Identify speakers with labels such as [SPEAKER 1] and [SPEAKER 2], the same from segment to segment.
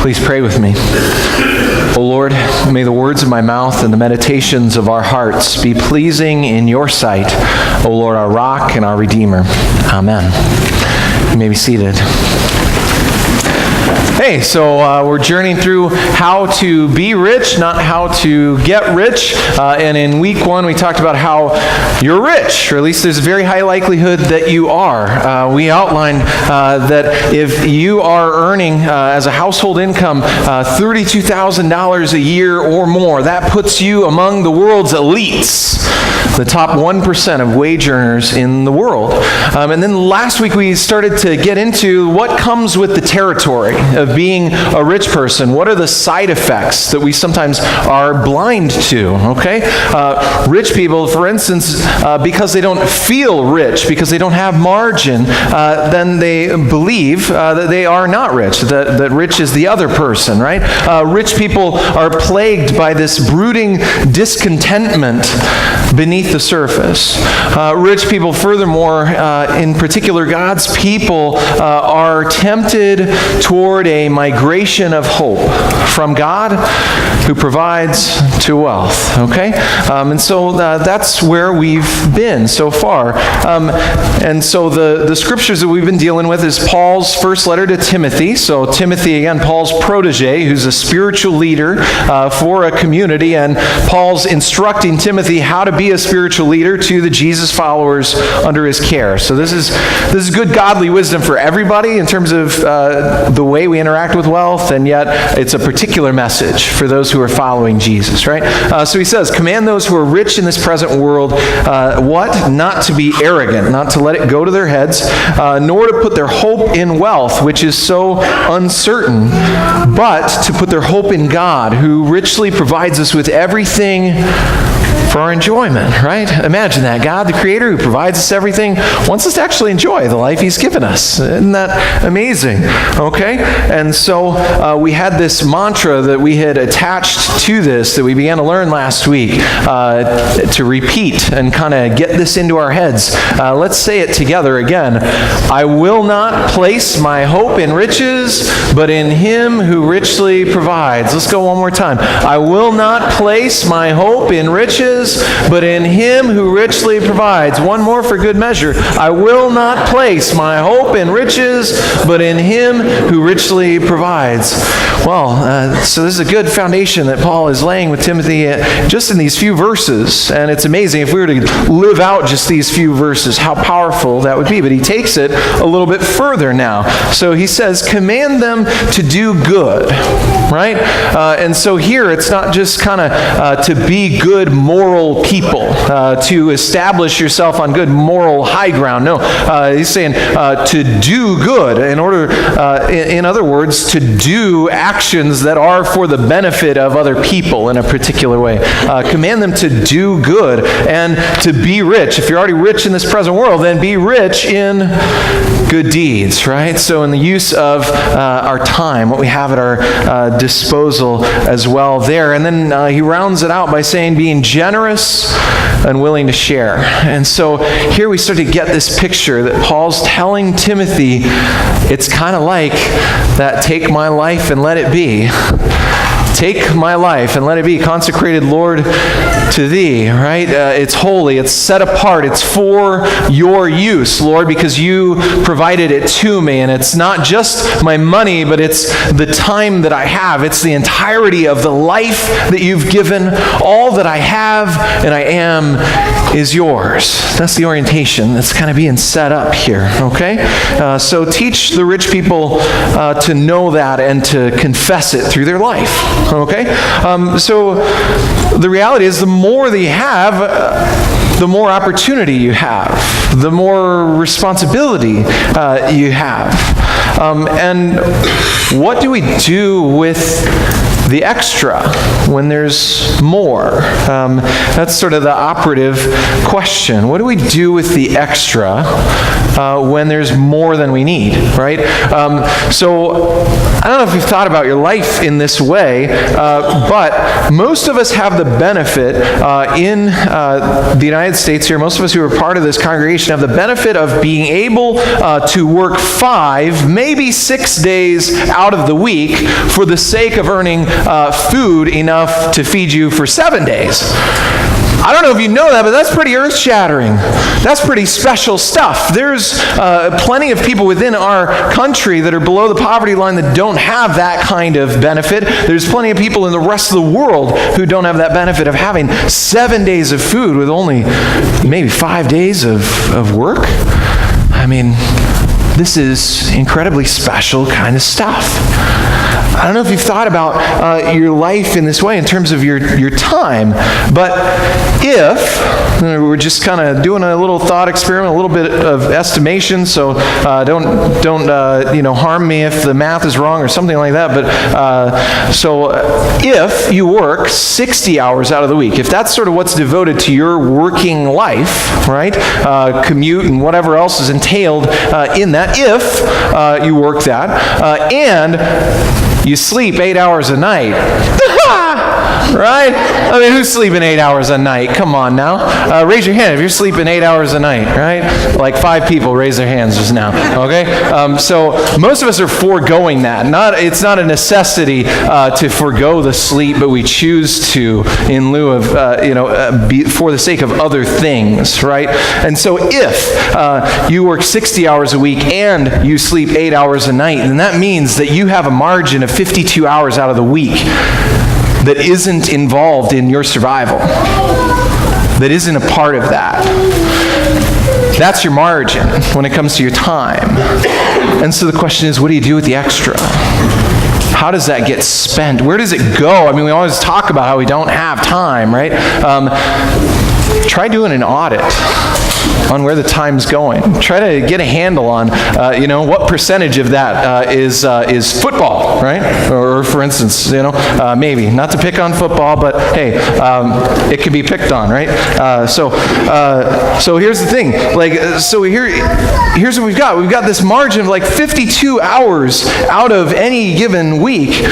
[SPEAKER 1] Please pray with me. O Lord, may the words of my mouth and the meditations of our hearts be pleasing in your sight, O Lord, our rock and our redeemer. Amen. You may be seated. Hey, so we're journeying through how to be rich, not how to get rich. And in week 1, we talked about how you're rich, or at least there's a very high likelihood that you are. We outlined that if you are earning as a household income $32,000 a year or more, that puts you among the world's elites, the top 1% of wage earners in the world. And then last week we started to get into what comes with the territory of being a rich person. What are the side effects that we sometimes are blind to, okay? Rich people, for instance, because they don't feel rich, because they don't have margin, then they believe that they are not rich, that rich is the other person, right? Rich people are plagued by this brooding discontentment beneath the surface. Rich people, furthermore, in particular God's people, are tempted toward a migration of hope from God who provides to wealth, okay? And so that's where we've been so far. And so the scriptures that we've been dealing with is Paul's first letter to Timothy. So Timothy, again, Paul's protege, who's a spiritual leader for a community, and Paul's instructing Timothy how to be a spiritual leader to the Jesus followers under his care. So this is good godly wisdom for everybody in terms of the way we interact with wealth, and yet it's a particular message for those who are following Jesus, right? So he says, command those who are rich in this present world, what? Not to be arrogant, not to let it go to their heads, nor to put their hope in wealth, which is so uncertain, but to put their hope in God, who richly provides us with everything for our enjoyment, right? Imagine that. God, the Creator, who provides us everything, wants us to actually enjoy the life He's given us. Isn't that amazing? Okay? And so we had this mantra that we had attached to this that we began to learn last week to repeat and kind of get this into our heads. Let's say it together again. I will not place my hope in riches, but in Him who richly provides. Let's go one more time. I will not place my hope in riches, but in Him who richly provides. One more for good measure. I will not place my hope in riches, but in Him who richly provides. Well, so this is a good foundation that Paul is laying with Timothy just in these few verses. And it's amazing if we were to live out just these few verses, how powerful that would be. But he takes it a little bit further now. So he says, command them to do good, right? And so here it's not just kind of to be good moral people, to establish yourself on good moral high ground. No, he's saying to do good. In other words, to do actions that are for the benefit of other people in a particular way. Command them to do good and to be rich. If you're already rich in this present world, then be rich in good deeds, right? So in the use of our time, what we have at our disposal as well there. And then he rounds it out by saying being generous and willing to share. And so here we start to get this picture that Paul's telling Timothy, it's kind of like that take my life and let it be. Take my life and let it be consecrated, Lord, to Thee, right? It's holy, it's set apart, it's for your use, Lord, because You provided it to me. And it's not just my money, but it's the time that I have. It's the entirety of the life that You've given. All that I have and I am is Yours. That's the orientation that's kind of being set up here, okay? So teach the rich people to know that and to confess it through their life. Okay? So the reality is the more that you have, the more opportunity you have, the more responsibility you have. And what do we do with the extra when there's more? That's sort of the operative question. What do we do with the extra when there's more than we need, right? So I don't know if you've thought about your life in this way, but most of us have the benefit in the United States here, most of us who are part of this congregation have the benefit of being able to work 5, maybe 6 days out of the week for the sake of earning food enough to feed you for 7 days. I don't know if you know that, but that's pretty earth-shattering. That's pretty special stuff. There's plenty of people within our country that are below the poverty line that don't have that kind of benefit. There's plenty of people in the rest of the world who don't have that benefit of having 7 days of food with only maybe 5 days of work. I mean, this is incredibly special kind of stuff. I don't know if you've thought about your life in this way in terms of your time, but if we're just kind of doing a little thought experiment, a little bit of estimation, so don't harm me if the math is wrong or something like that. But so if you work 60 hours out of the week, if that's sort of what's devoted to your working life, right, commute and whatever else is entailed in that, if you work that, and you sleep 8 hours a night. Right? I mean, who's sleeping 8 hours a night? Come on now. Raise your hand if you're sleeping 8 hours a night, right? Like 5 people raised their hands just now, okay? So most of us are foregoing that. It's not a necessity to forego the sleep, but we choose to in lieu of, for the sake of other things, right? And so if you work 60 hours a week and you sleep 8 hours a night, then that means that you have a margin of 52 hours out of the week that isn't involved in your survival, that isn't a part of that. That's your margin when it comes to your time. And so the question is, what do you do with the extra? How does that get spent? Where does it go? I mean, we always talk about how we don't have time, right? Try doing an audit on where the time's going. Try to get a handle on, what percentage of that is football, right? Or for instance, maybe not to pick on football, but hey, it can be picked on, right? So here's the thing. Here's what we've got. We've got this margin of like 52 hours out of any given week.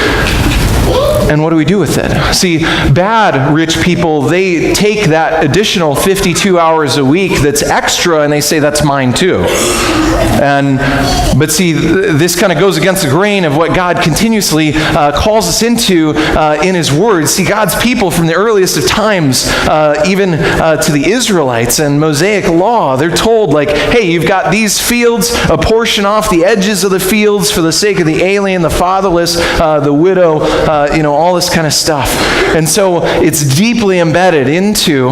[SPEAKER 1] And what do we do with it? See, bad rich people, they take that additional 52 hours a week that's extra and they say, that's mine too. But see, this kind of goes against the grain of what God continuously calls us into in His Word. See, God's people from the earliest of times, even to the Israelites and Mosaic law, they're told like, hey, you've got these fields, a portion off the edges of the fields for the sake of the alien, the fatherless, the widow, all this kind of stuff. And so it's deeply embedded into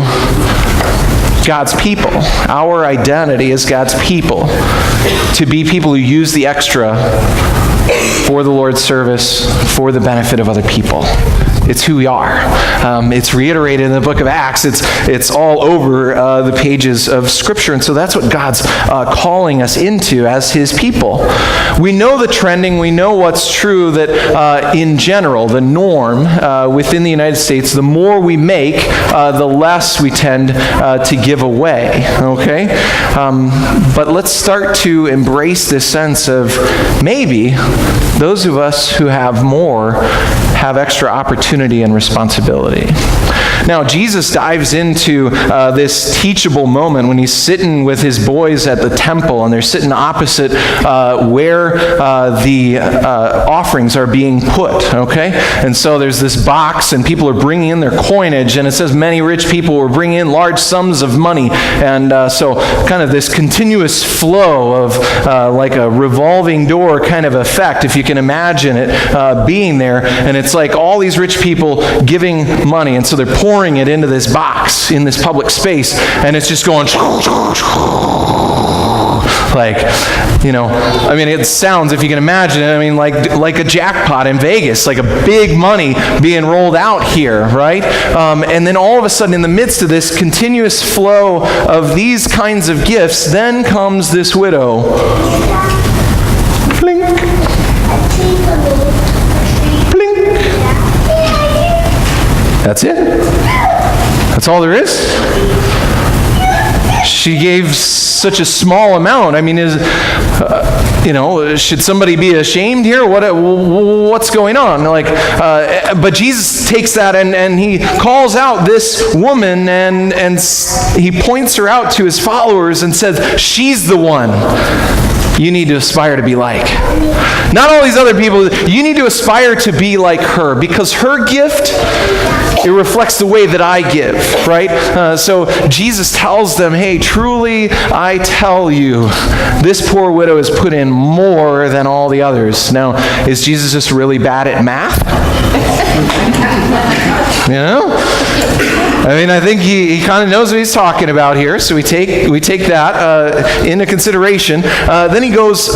[SPEAKER 1] God's people. Our identity as God's people, to be people who use the extra for the Lord's service, for the benefit of other people. It's who we are. It's reiterated in the book of Acts. It's all over the pages of Scripture. And so that's what God's calling us into as His people. We know the trending. We know what's true, that in general, the norm within the United States, the more we make, the less we tend to give away. Okay? But let's start to embrace this sense of maybe those of us who have more have extra opportunity and responsibility. Now, Jesus dives into this teachable moment when He's sitting with His boys at the temple, and they're sitting opposite where the offerings are being put, okay? And so there's this box, and people are bringing in their coinage, and it says many rich people were bringing in large sums of money. And so kind of this continuous flow of like a revolving door kind of effect, if you can imagine it being there. And it's like all these rich people giving money, and so they're pouring it into this box in this public space, and it's just going like, I mean, it sounds, if you can imagine it, I mean, like a jackpot in Vegas, like a big money being rolled out here, right? And then all of a sudden, in the midst of this continuous flow of these kinds of gifts, then comes this widow. Blink. Blink. That's it. That's all there is. She gave such a small amount. I mean, should somebody be ashamed here? What's going on? But Jesus takes that and he calls out this woman and he points her out to his followers and says, she's the one you need to aspire to be like. Not all these other people. You need to aspire to be like her, because her gift, it reflects the way that I give, right? So Jesus tells them, hey, truly I tell you, this poor widow has put in more than all the others. Now, is Jesus just really bad at math? I think he kind of knows what he's talking about here, so we take that into consideration. Then he goes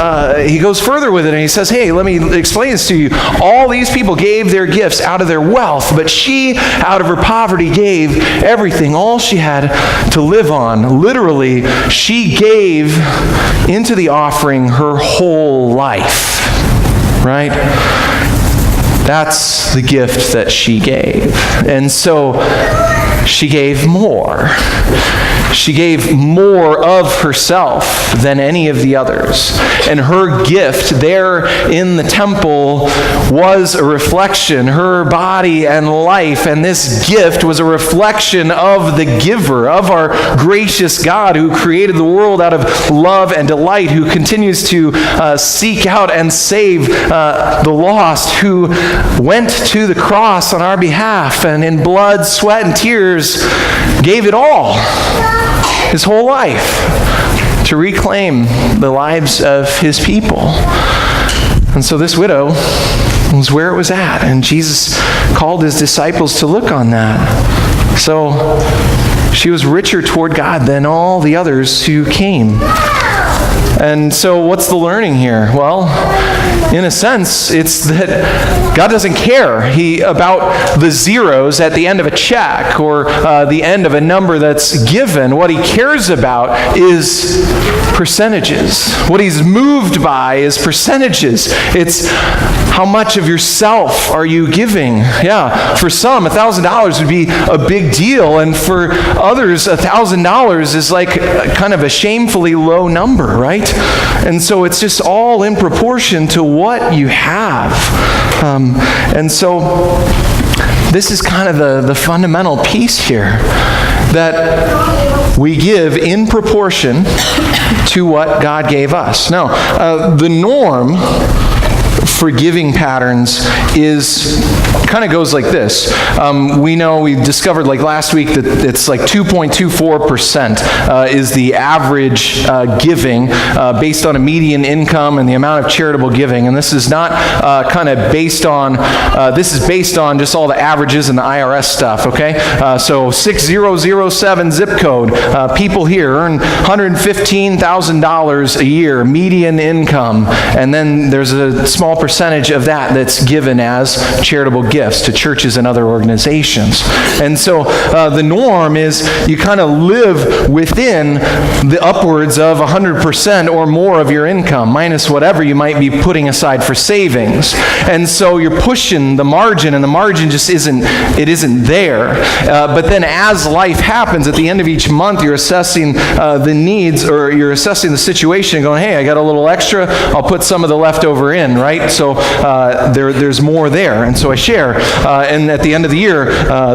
[SPEAKER 1] further with it, and he says, hey, let me explain this to you. All these people gave their gifts out of their wealth, but she, out of her poverty, gave everything, all she had to live on. Literally, she gave into the offering her whole life, right? That's the gift that she gave. And so she gave more. She gave more of herself than any of the others. And her gift there in the temple was a reflection, her body and life. And this gift was a reflection of the giver, of our gracious God who created the world out of love and delight, who continues to seek out and save the lost, who went to the cross on our behalf and in blood, sweat, and tears gave it all. His whole life to reclaim the lives of his people. And so this widow was where it was at, and Jesus called his disciples to look on that. So she was richer toward God than all the others who came. And so what's the learning here? Well, in a sense, it's that God doesn't care about the zeros at the end of a check or the end of a number that's given. What he cares about is percentages. What he's moved by is percentages. It's how much of yourself are you giving? Yeah, for some, $1,000 would be a big deal, and for others, $1,000 is like kind of a shamefully low number, right? And so it's just all in proportion to what you have. And so this is kind of the fundamental piece here, that we give in proportion to what God gave us. Now, the norm for giving patterns kind of goes like this. We discovered like last week that it's like 2.24% is the average giving based on a median income and the amount of charitable giving. And this is not based on just all the averages and the IRS stuff, okay? So 6007 zip code, people here earn $115,000 a year, median income, and then there's a small percentage of that that's given as charitable gifts to churches and other organizations. And so the norm is you kind of live within the upwards of 100% or more of your income, minus whatever you might be putting aside for savings. And so you're pushing the margin, and the margin just isn't there. But then as life happens, at the end of each month, you're assessing the needs, or you're assessing the situation and going, hey, I got a little extra, I'll put some of the leftover in, right? So there's more there, and so I share. And at the end of the year,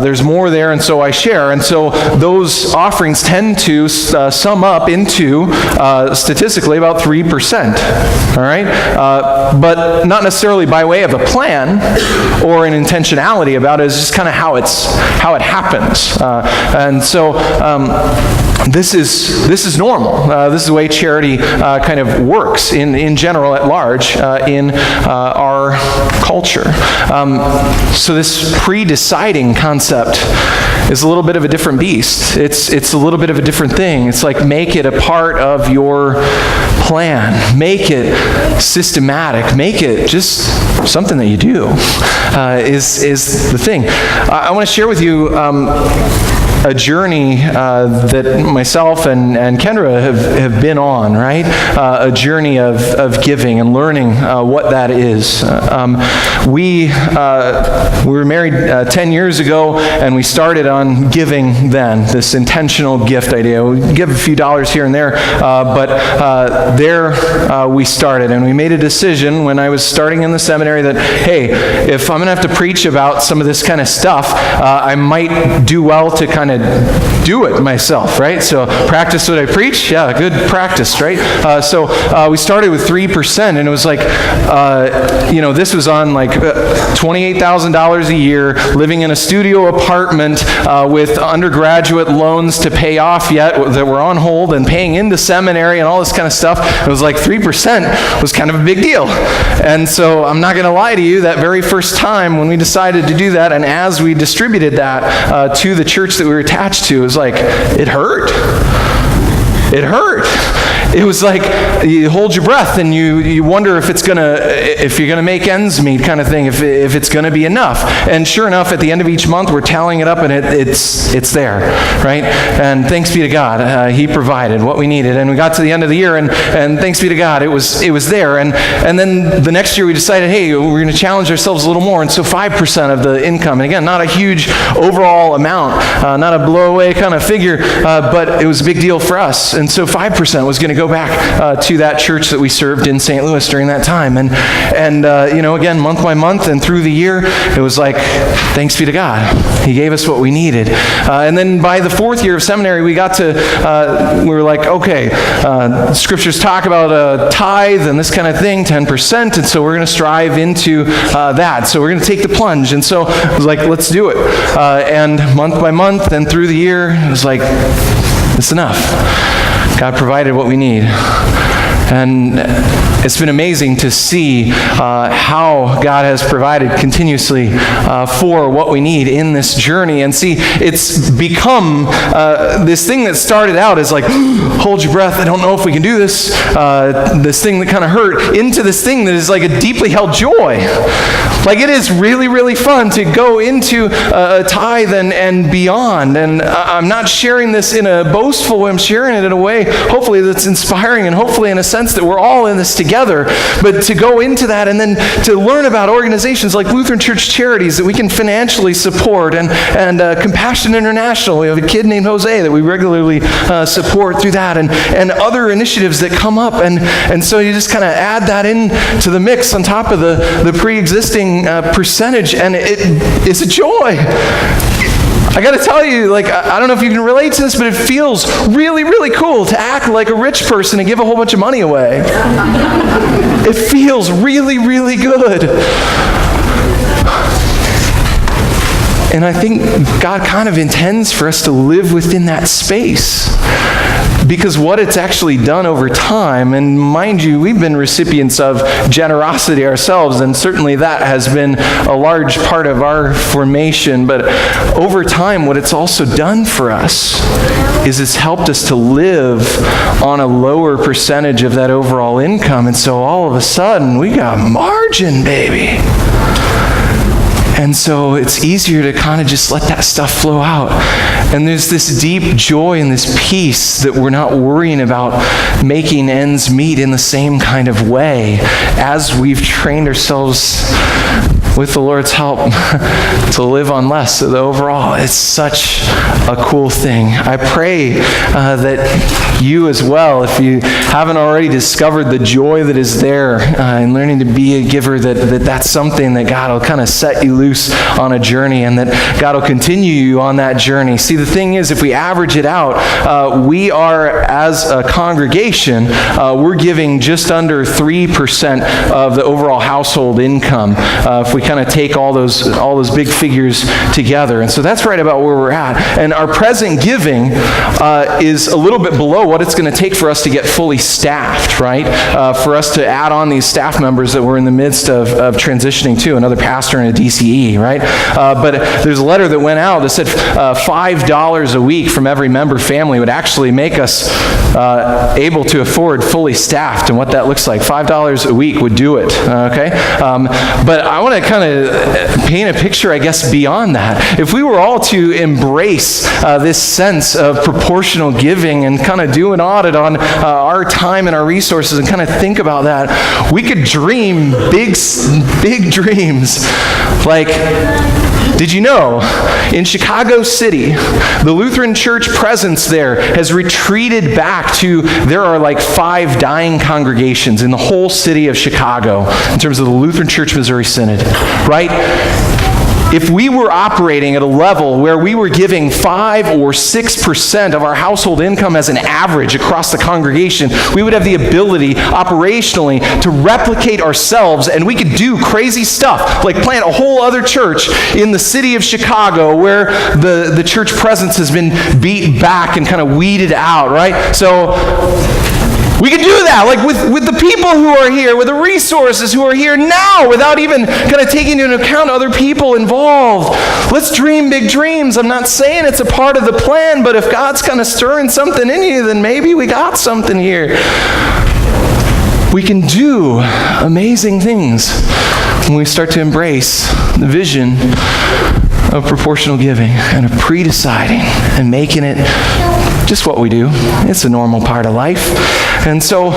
[SPEAKER 1] there's more there, and so I share. And so those offerings tend to sum up into, statistically, about 3%. All right? But not necessarily by way of a plan or an intentionality about it. It's just kind of how it happens. And so this is normal. This is the way charity kind of works in general at large in our culture. So this pre-deciding concept is a little bit of a different beast. It's a little bit of a different thing. It's like make it a part of your plan. Make it systematic. Make it just something that you do is the thing. I want to share with you a journey that myself and Kendra have been on, right? A journey of giving and learning what that is. We were married 10 years ago, and we started on giving then, this intentional gift idea. We give a few dollars here and there, but there we started, and we made a decision when I was starting in the seminary that, hey, if I'm going to have to preach about some of this kind of stuff, I might do well to kind of do it myself, right? So practice what I preach. Yeah, good practice, right? So we started with 3%, and it was like, this was on like $28,000 a year, living in a studio apartment with undergraduate loans to pay off yet that were on hold, and paying into seminary and all this kind of stuff. It was like 3% was kind of a big deal. And so I'm not going to lie to you, that very first time when we decided to do that, and as we distributed that to the church that we were attached to, it was like, it hurt. It hurt. It was like you hold your breath and you wonder if you're gonna make ends meet, kind of thing, if it's gonna be enough. And sure enough, at the end of each month, we're tallying it up, and it's there, right? And thanks be to God, He provided what we needed. And we got to the end of the year, and thanks be to God, it was there. And then the next year, we decided, hey, we're gonna challenge ourselves a little more. And so 5% of the income, and again, not a huge overall amount, not a blow-away kind of figure, but it was a big deal for us. And so 5% was going to go back to that church that we served in St. Louis during that time. And again, month by month and through the year, it was like, thanks be to God. He gave us what we needed. And then by the fourth year of seminary, we got to, we were like, okay, scriptures talk about a tithe and this kind of thing, 10%, and so we're going to strive into that. So we're going to take the plunge. And so it was like, let's do it. And month by month and through the year, it was like, it's enough. God provided what we need. And it's been amazing to see how God has provided continuously for what we need in this journey. And see, it's become this thing that started out as like, hold your breath, I don't know if we can do this, this thing that kind of hurt, into this thing that is like a deeply held joy. Like, it is really, really fun to go into a tithe and beyond. And I'm not sharing this in a boastful way. I'm sharing it in a way, hopefully, that's inspiring, and hopefully in a sense that we're all in this together. But to go into that and then to learn about organizations like Lutheran Church Charities that we can financially support, and Compassion International. We have a kid named Jose that we regularly support through that, and other initiatives that come up. And so you just kind of add that in to the mix on top of the pre-existing percentage, and it is a joy. I got to tell you, like, I don't know if you can relate to this, but it feels really, really cool to act like a rich person and give a whole bunch of money away. It feels really, really good. And I think God kind of intends for us to live within that space. Because what it's actually done over time, and mind you, we've been recipients of generosity ourselves, and certainly that has been a large part of our formation, but over time, what it's also done for us is it's helped us to live on a lower percentage of that overall income, and so all of a sudden, we got margin, baby. And so it's easier to kind of just let that stuff flow out. And there's this deep joy and this peace that we're not worrying about making ends meet in the same kind of way as we've trained ourselves with the Lord's help to live on less. So overall, it's such a cool thing. I pray that you as well, if you haven't already discovered the joy that is there in learning to be a giver, that's something that God will kind of set you loose on a journey, and that God will continue you on that journey. See, the thing is, if we average it out, we are, as a congregation, we're giving just under 3% of the overall household income. If we kind of take all those big figures together. And so that's right about where we're at. And our present giving is a little bit below what it's going to take for us to get fully staffed, right? For us to add on these staff members that we're in the midst of transitioning to, another pastor and a DCE, right? But there's a letter that went out that said $5 a week from every member family would actually make us able to afford fully staffed, and what that looks like. $5 a week would do it, okay? But I want to kind kind of paint a picture, I guess, beyond that. If we were all to embrace this sense of proportional giving and kind of do an audit on our time and our resources and kind of think about that, we could dream big dreams. Like, did you know, in Chicago City, the Lutheran Church presence there has retreated back to, there are like 5 dying congregations in the whole city of Chicago in terms of the Lutheran Church Missouri Synod, right? If we were operating at a level where we were giving 5 or 6% of our household income as an average across the congregation, we would have the ability operationally to replicate ourselves, and we could do crazy stuff, like plant a whole other church in the city of Chicago where the church presence has been beat back and kind of weeded out, right? So we can do that, like with the people who are here, with the resources who are here now, without even kind of taking into account other people involved. Let's dream big dreams. I'm not saying it's a part of the plan, but if God's kind of stirring something in you, then maybe we got something here. We can do amazing things when we start to embrace the vision of proportional giving and of pre-deciding and making it just what we do. It's a normal part of life. And so,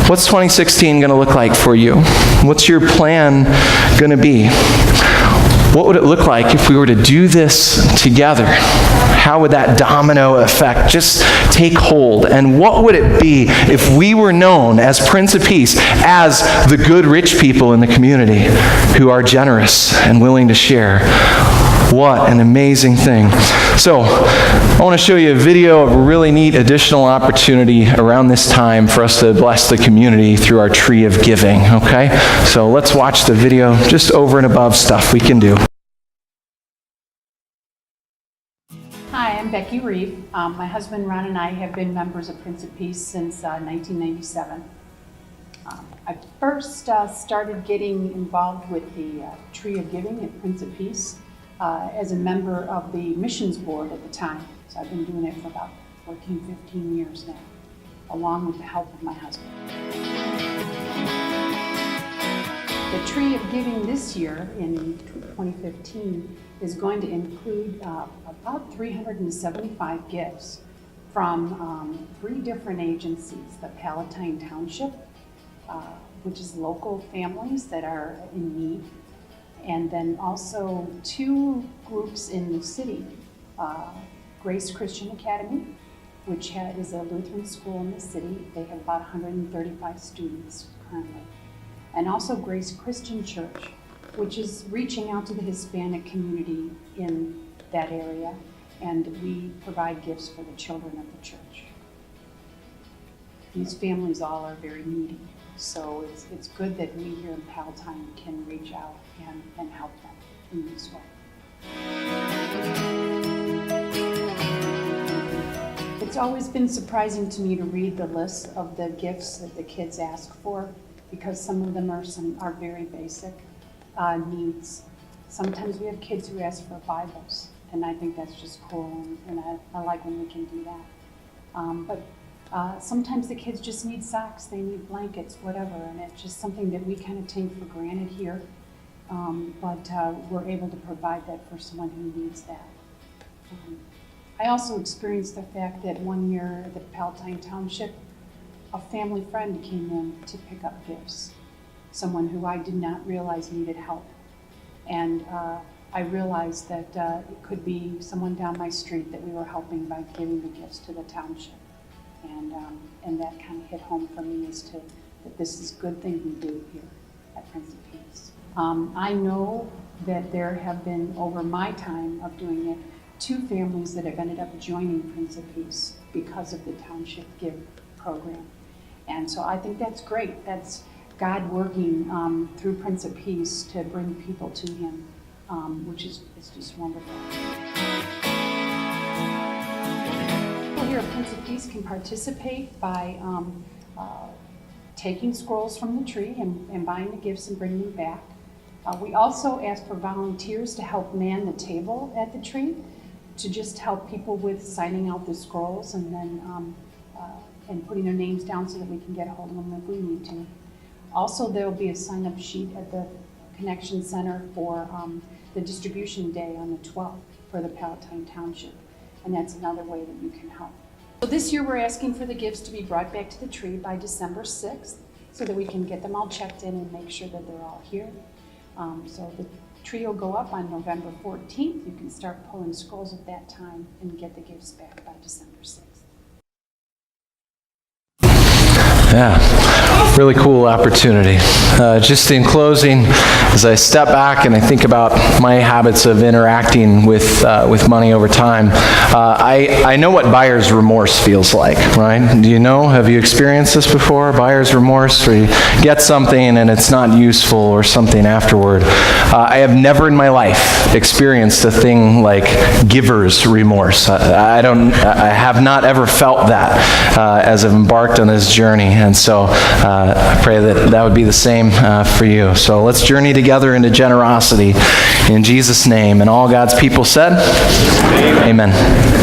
[SPEAKER 1] what's 2016 going to look like for you? What's your plan going to be? What would it look like if we were to do this together? How would that domino effect just take hold? And what would it be if we were known as Prince of Peace, as the good rich people in the community who are generous and willing to share? What an amazing thing. So, I want to show you a video of a really neat additional opportunity around this time for us to bless the community through our tree of giving, okay? So let's watch the video, just over and above stuff we can do.
[SPEAKER 2] Hi, I'm Becky Reeve. My husband Ron and I have been members of Prince of Peace since 1997. I first started getting involved with the Tree of Giving at Prince of Peace as a member of the missions board at the time. So I've been doing it for about 14, 15 years now, along with the help of my husband. The Tree of Giving this year, in 2015, is going to include about 375 gifts from 3 different agencies: the Palatine Township, which is local families that are in need, and then also 2 groups in the city, Grace Christian Academy, which is a Lutheran school in the city. They have about 135 students currently. And also Grace Christian Church, which is reaching out to the Hispanic community in that area, and we provide gifts for the children of the church. These families all are very needy. So it's good that we here in Palatine can reach out and help them in this way. It's always been surprising to me to read the list of the gifts that the kids ask for, because some of them are very basic needs. Sometimes we have kids who ask for Bibles, and I think that's just cool, and I like when we can do that. But sometimes the kids just need socks, they need blankets, whatever, and it's just something that we kind of take for granted here. But we're able to provide that for someone who needs that. I also experienced the fact that one year at the Palatine Township, a family friend came in to pick up gifts, someone who I did not realize needed help. And I realized that it could be someone down my street that we were helping by giving the gifts to the township. And that kind of hit home for me as to that this is a good thing we do here at Prince of Peace. I know that there have been, over my time of doing it, 2 families that have ended up joining Prince of Peace because of the Township Give program. And so I think that's great. That's God working through Prince of Peace to bring people to Him, which is just wonderful. People here at Prince of Peace can participate by taking scrolls from the tree and buying the gifts and bringing them back. We also ask for volunteers to help man the table at the tree, to just help people with signing out the scrolls and then and putting their names down so that we can get a hold of them if we need to. Also, there will be a sign-up sheet at the Connection Center for the distribution day on the 12th for the Palatine Township. And that's another way that you can help. So this year we're asking for the gifts to be brought back to the tree by December 6th so that we can get them all checked in and make sure that they're all here. So the tree will go up on November 14th. You can start pulling scrolls at that time and get the gifts back by December 6th.
[SPEAKER 1] Yeah, really cool opportunity. Just in closing, as I step back and I think about my habits of interacting with money over time, I know what buyer's remorse feels like, right? Do you know? Have you experienced this before? Buyer's remorse, where you get something and it's not useful or something afterward. I have never in my life experienced a thing like giver's remorse. I have not ever felt that as I've embarked on this journey. And so I pray that would be the same for you. So let's journey together into generosity in Jesus' name. And all God's people said, Amen.